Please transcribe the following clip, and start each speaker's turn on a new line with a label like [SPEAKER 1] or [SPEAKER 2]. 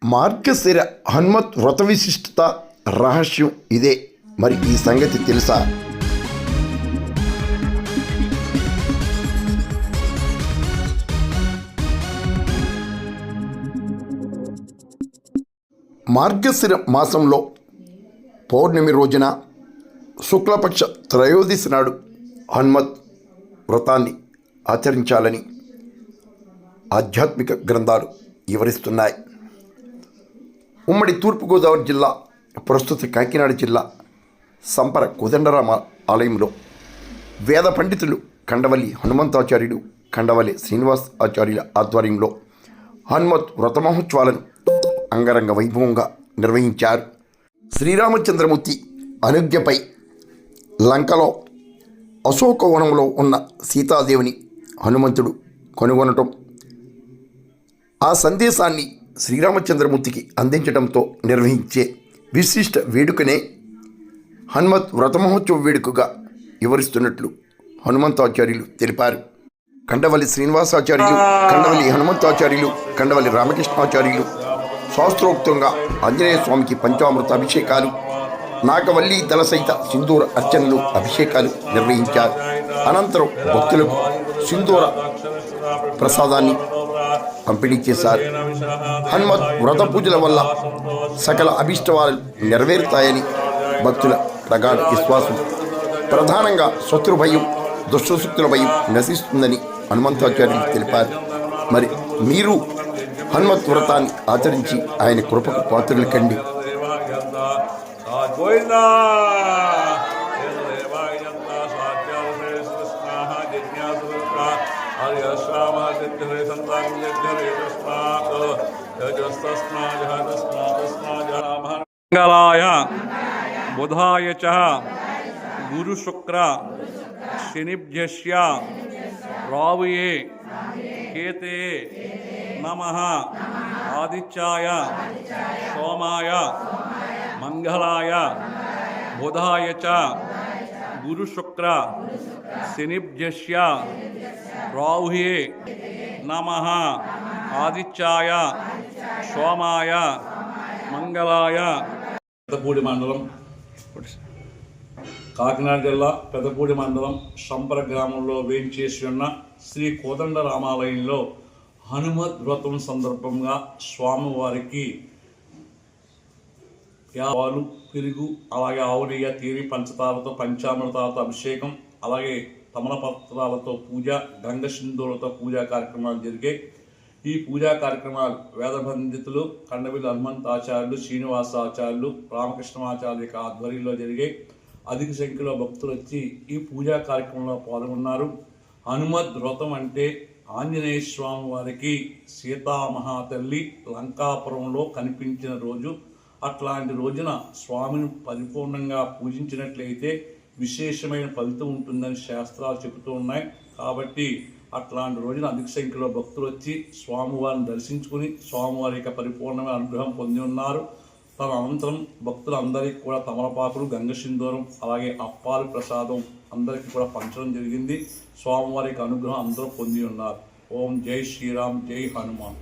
[SPEAKER 1] మార్గశిర హనుమత్ వ్రత విశిష్టత రహస్యం ఇదే. మరి ఈ సంగతి తెలుసా? మార్గశిర మాసంలో పౌర్ణమి రోజున శుక్లపక్ష త్రయోదశి నాడు హనుమత్ వ్రతాన్ని ఆచరించాలని ఆధ్యాత్మిక గ్రంథాలు వివరిస్తున్నాయి. ఉమ్మడి తూర్పుగోదావరి జిల్లా, ప్రస్తుత కాకినాడ జిల్లా సంపర కోదండరామ ఆలయంలో వేద పండితులు కండవల్లి హనుమంతాచార్యుడు, కండవల్లి శ్రీనివాస్ ఆచార్యుల ఆధ్వర్యంలో హనుమత్ వ్రత మహోత్సవాలను అంగరంగ వైభవంగా నిర్వహించారు. శ్రీరామచంద్రమూర్తి అనుజ్ఞపై లంకలో అశోకవనంలో ఉన్న సీతాదేవిని హనుమంతుడు కనుగొనటం, ఆ సందేశాన్ని శ్రీరామచంద్రమూర్తికి అందించడంతో నిర్వహించే విశిష్ట వేడుకనే హనుమత్ వ్రత మహోత్సవ వేడుకగా వివరిస్తున్నట్లు హనుమంతాచార్యులు తెలిపారు. కండవల్లి శ్రీనివాసాచార్యులు, కండవల్లి హనుమంతాచార్యులు, కండవల్లి రామకృష్ణాచార్యులు శాస్త్రోక్తంగా ఆంజనేయ స్వామికి పంచామృత అభిషేకాలు, నాగవల్లి దళ సహిత సింధూర అర్చనలు, అభిషేకాలు నిర్వహించారు. అనంతరం భక్తులకు సింధూర ప్రసాదాన్ని పంపిణీ చేశారు. హనుమత్ వ్రత పూజల వల్ల సకల అభిష్టవాలు నెరవేరుతాయని భక్తుల ప్రగాఢ విశ్వాసం. ప్రధానంగా శత్రు భయం, దుష్టశక్తుల భయం నశిస్తుందని హనుమంతాచార్యులు తెలిపారు. మరి మీరు హనుమత్ వ్రతాన్ని ఆచరించి ఆయన కృపకు పాత్రలు కండి.
[SPEAKER 2] మంగళాయ బుధాయ చ గురు శుక్ర శనిభ్యశ్చ రావయే కేతే నమః ఆదిత్యాయ సోమాయ మంగళాయ బుధాయ చ గురు శుక్ర శనిభ్యశ్చ రాహుయే నమః ఆదిత్యాయ సోమాయ మంగళాయ. పెద్దపూడి మండలం, కాకినాడ జిల్లా పెద్దపూడి మండలం సంపర గ్రామంలో వేంచేసి ఉన్న శ్రీ కోదండ రామాలయంలో హనుమత్ వ్రతం సందర్భంగా స్వామివారికి పాలు, పెరుగు, అలాగే ఆవు నెయ్యి, తేనె, పంచదారతో, పంచామృతాలతో అభిషేకం, అలాగే తమలపత్రాలతో పూజ, గంగ సింధూరతో పూజా కార్యక్రమాలు జరిగాయి. ఈ పూజా కార్యక్రమాలు వేద పండితులు కండవల్లి హనుమంతాచార్యులు, శ్రీనివాసాచార్యులు, రామకృష్ణాచార్యుల ఆధ్వర్యంలో జరిగాయి. అధిక సంఖ్యలో భక్తులు వచ్చి ఈ పూజా కార్యక్రమంలో పాల్గొన్నారు. హనుమత్ వ్రతం అంటే ఆంజనేయ స్వామి వారికి సీతామహాతల్లి లంకాపురంలో కనిపించిన రోజు. అట్లాంటి రోజున స్వామిని పరిపూర్ణంగా పూజించినట్లయితే విశేషమైన ఫలితం ఉంటుందని శాస్త్రాలు చెబుతూ ఉన్నాయి. కాబట్టి అట్లాంటి రోజున అధిక సంఖ్యలో భక్తులు వచ్చి స్వామివారిని దర్శించుకుని స్వామివారి యొక్క పరిపూర్ణమైన అనుగ్రహం పొంది ఉన్నారు. తన అనంతరం భక్తులందరికీ కూడా తమలపాకులు, గంగ సింధూరం, అలాగే అప్పాలు ప్రసాదం అందరికీ కూడా పంచడం జరిగింది. స్వామివారి యొక్క అనుగ్రహం అందరూ పొంది ఉన్నారు. ఓం జై శ్రీరామ్, జై హనుమాన్.